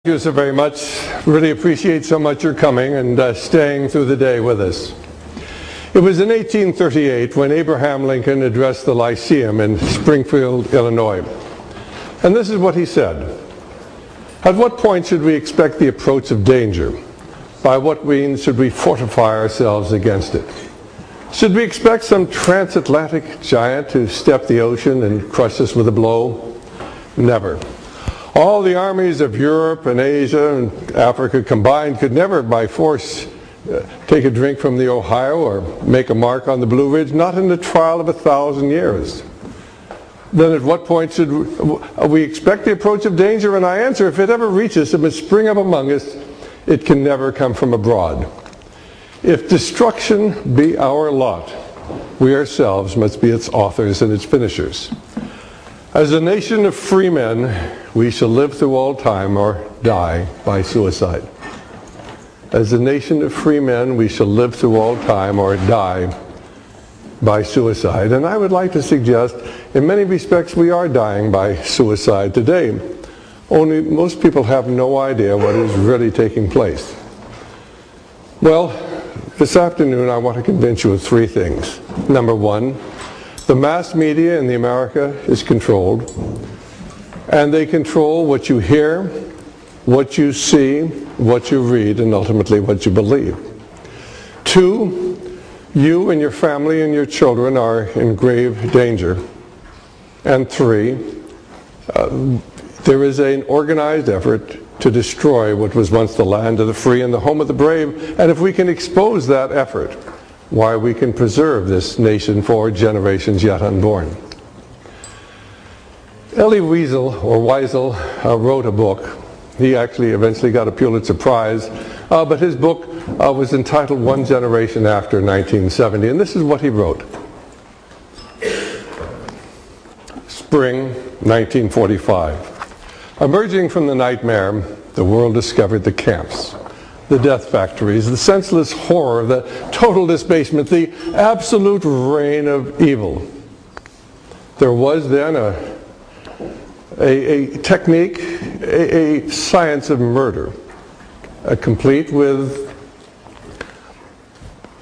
Thank you so very much. Really appreciate so much your coming and staying through the day with us. It was in 1838 when Abraham Lincoln addressed the Lyceum in Springfield, Illinois. And this is what he said. At what point should we expect the approach of danger? By what means should we fortify ourselves against it? Should we expect some transatlantic giant to step the ocean and crush us with a blow? Never. All the armies of Europe and Asia and Africa combined could never by force take a drink from the Ohio or make a mark on the Blue Ridge, not in the trial of 1,000 years. Then at what point should we expect the approach of danger? And I answer, if it ever reaches, if it spring up among us, it can never come from abroad. If destruction be our lot, we ourselves must be its authors and its finishers. As a nation of free men, we shall live through all time or die by suicide. As a nation of free men, we shall live through all time or die by suicide. And I would like to suggest, in many respects, we are dying by suicide today. Only most people have no idea what is really taking place. Well, this afternoon I want to convince you of three things. Number one, the mass media in America is controlled, and they control what you hear, what you see, what you read, and ultimately what you believe. Two, you and your family and your children are in grave danger. And three, there is an organized effort to destroy what was once the land of the free and the home of the brave, and if we can expose that effort, why, we can preserve this nation for generations yet unborn. Elie Wiesel wrote a book. He actually eventually got a Pulitzer Prize, but his book was entitled One Generation After 1970, and this is what he wrote. Spring 1945. Emerging from the nightmare, the world discovered the camps, the death factories, the senseless horror, the total disbasement, the absolute reign of evil. There was then a technique, a science of murder, complete with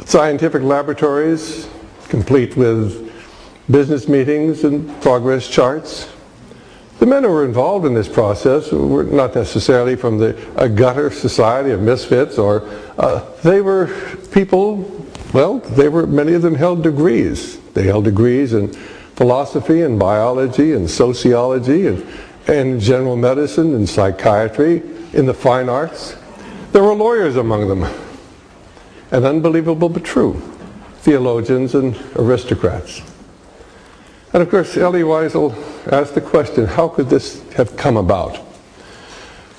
scientific laboratories, complete with business meetings and progress charts. The men who were involved in this process were not necessarily from the gutter society of misfits, or they were people, well, many of them held degrees. They held degrees in philosophy and biology and sociology and general medicine and psychiatry, in the fine arts. There were lawyers among them, and unbelievable but true, theologians and aristocrats. And of course, Elie Wiesel asked the question, how could this have come about?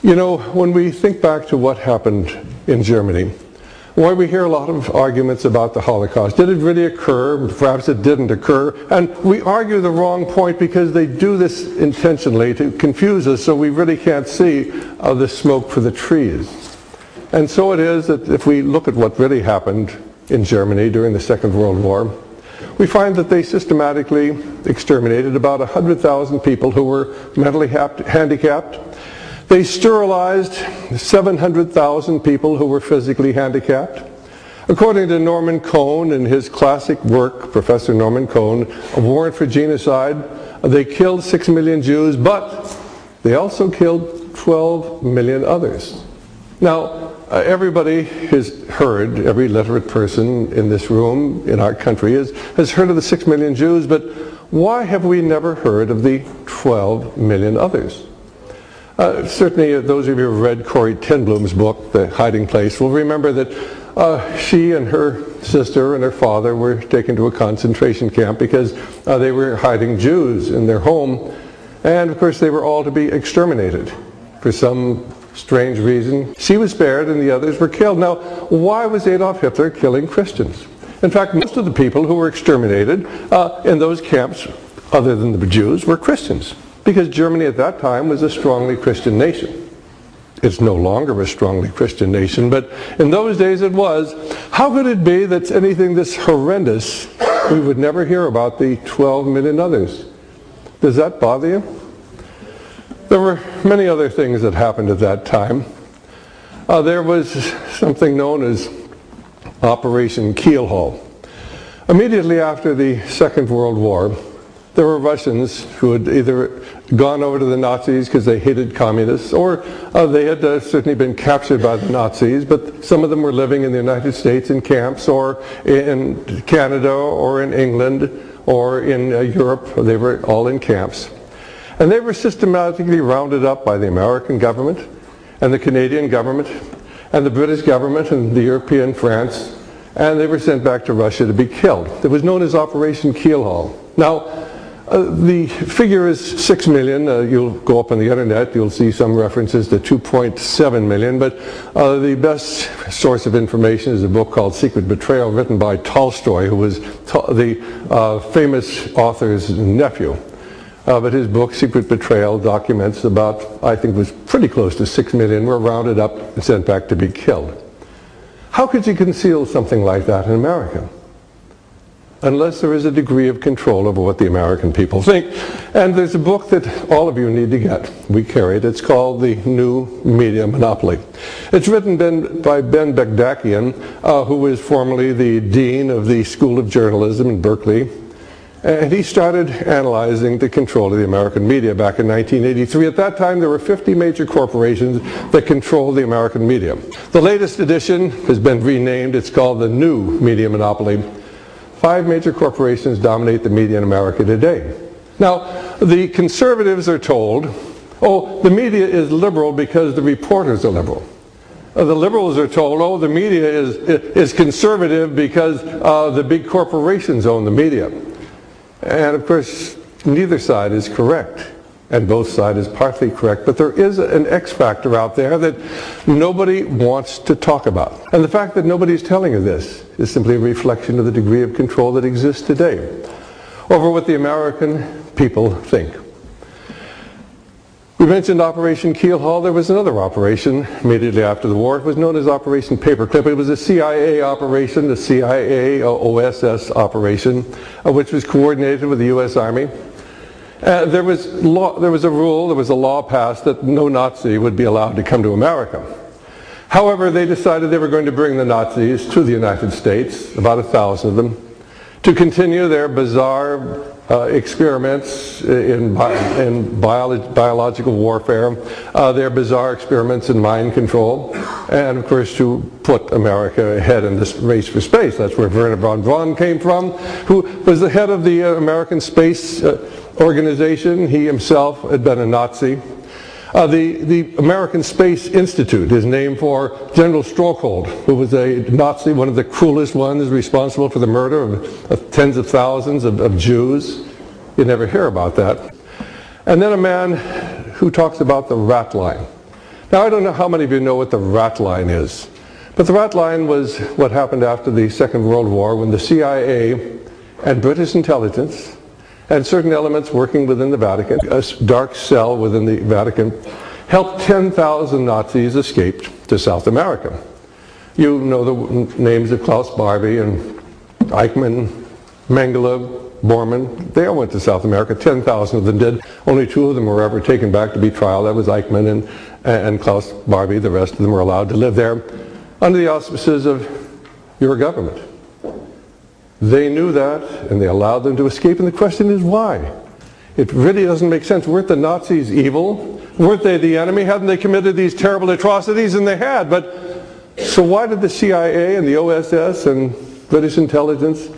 You know, when we think back to what happened in Germany, why we hear a lot of arguments about the Holocaust. Did it really occur? Perhaps it didn't occur. And we argue the wrong point because they do this intentionally to confuse us, so we really can't see the smoke for the trees. And so it is that if we look at what really happened in Germany during the Second World War, we find that they systematically exterminated about 100,000 people who were mentally handicapped. They sterilized 700,000 people who were physically handicapped. According to Norman Cohn in his classic work, Professor Norman Cohn, A Warrant for Genocide, they killed 6 million Jews, but they also killed 12 million others. Now, everybody has heard, every literate person in this room, in our country, has heard of the 6 million Jews, but why have we never heard of the 12 million others? Certainly those of you who have read Corrie ten Boom's book, The Hiding Place, will remember that she and her sister and her father were taken to a concentration camp because they were hiding Jews in their home, and of course they were all to be exterminated for some strange reason. She was spared and the others were killed. Now, why was Adolf Hitler killing Christians? In fact, most of the people who were exterminated in those camps, other than the Jews, were Christians, because Germany at that time was a strongly Christian nation. It's no longer a strongly Christian nation, but in those days it was. How could it be that anything this horrendous, we would never hear about the 12 million others? Does that bother you? There were many other things that happened at that time. There was something known as Operation Keelhaul. Immediately after the Second World War, there were Russians who had either gone over to the Nazis because they hated communists, or they had certainly been captured by the Nazis, but some of them were living in the United States in camps, or in Canada, or in England, or in Europe. They were all in camps. And they were systematically rounded up by the American government, and the Canadian government, and the British government, and the European France, and they were sent back to Russia to be killed. It was known as Operation Keelhaul. Now, the figure is 6 million. You'll go up on the internet, you'll see some references to 2.7 million, but the best source of information is a book called Secret Betrayal, written by Tolstoy, who was the famous author's nephew. But his book, Secret Betrayal, documents about, I think it was pretty close to 6 million were rounded up and sent back to be killed. How could you conceal something like that in America? Unless there is a degree of control over what the American people think. And there's a book that all of you need to get. We carry it. It's called The New Media Monopoly. It's written by Ben Bagdakian, who was formerly the dean of the School of Journalism in Berkeley. And he started analyzing the control of the American media back in 1983. At that time, there were 50 major corporations that controlled the American media. The latest edition has been renamed. It's called The New Media Monopoly. 5 major corporations dominate the media in America today. Now, the conservatives are told, oh, the media is liberal because the reporters are liberal. The liberals are told, oh, the media is conservative because the big corporations own the media. And of course, neither side is correct, and both sides is partly correct, but there is an X factor out there that nobody wants to talk about. And the fact that nobody's telling you this is simply a reflection of the degree of control that exists today over what the American people think. We mentioned Operation Keelhaul. There was another operation immediately after the war. It was known as Operation Paperclip. It was a CIA operation, the CIA OSS operation, which was coordinated with the U.S. Army. There was a law passed that no Nazi would be allowed to come to America. However, they decided they were going to bring the Nazis to the United States, about 1,000 of them, to continue their bizarre experiments in biological warfare, their bizarre experiments in mind control, and of course to put America ahead in this race for space. That's where Wernher von Braun came from, who was the head of the American Space Organization. He himself had been a Nazi. The American Space Institute is named for General Strohkold, who was a Nazi, one of the cruelest ones, responsible for the murder of tens of thousands of Jews. You never hear about that. And then a man who talks about the rat line. Now, I don't know how many of you know what the rat line is, but the rat line was what happened after the Second World War, when the CIA and British intelligence and certain elements working within the Vatican, a dark cell within the Vatican, helped 10,000 Nazis escape to South America. You know the names of Klaus Barbie and Eichmann, Mengele, Bormann. They all went to South America. 10,000 of them did. Only 2 of them were ever taken back to be trialed. That was Eichmann and Klaus Barbie. The rest of them were allowed to live there under the auspices of your government. They knew that, and they allowed them to escape, and the question is why? It really doesn't make sense. Weren't the Nazis evil? Weren't they the enemy? Hadn't they committed these terrible atrocities? And they had, but so why did the CIA and the OSS and British intelligence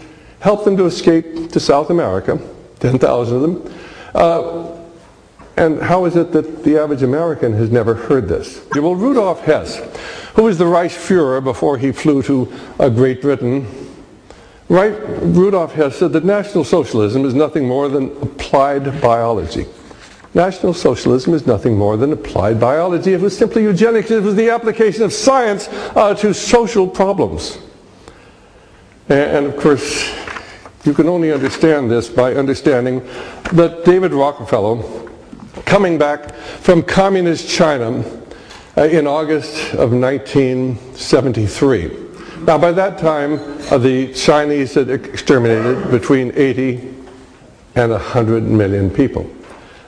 help them to escape to South America, 10,000 of them? And how is it that the average American has never heard this? Well, Rudolf Hess, who was the Reichsfuhrer before he flew to Great Britain, Rudolf Hess said that National Socialism is nothing more than applied biology. National Socialism is nothing more than applied biology. It was simply eugenics. It was the application of science to social problems. And of course, you can only understand this by understanding that David Rockefeller, coming back from communist China in August of 1973. Now, by that time, the Chinese had exterminated between 80 and 100 million people.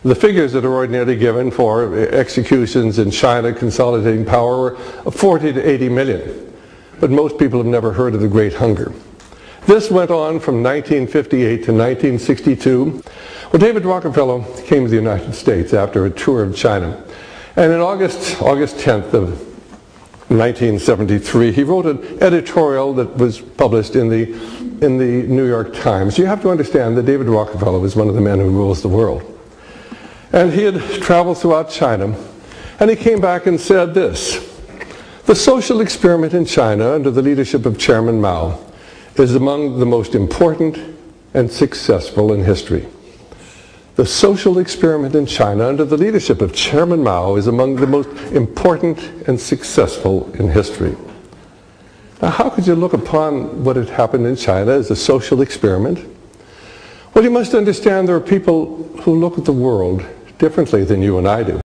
The figures that are ordinarily given for executions in China consolidating power were 40 to 80 million. But most people have never heard of the Great Hunger. This went on from 1958 to 1962. Well, David Rockefeller came to the United States after a tour of China. And in August 10th of 1973, he wrote an editorial that was published in the New York Times. You have to understand that David Rockefeller was one of the men who rules the world. And he had traveled throughout China, and he came back and said this: "The social experiment in China under the leadership of Chairman Mao is among the most important and successful in history." The social experiment in China under the leadership of Chairman Mao is among the most important and successful in history. Now, how could you look upon what had happened in China as a social experiment? Well, you must understand there are people who look at the world differently than you and I do.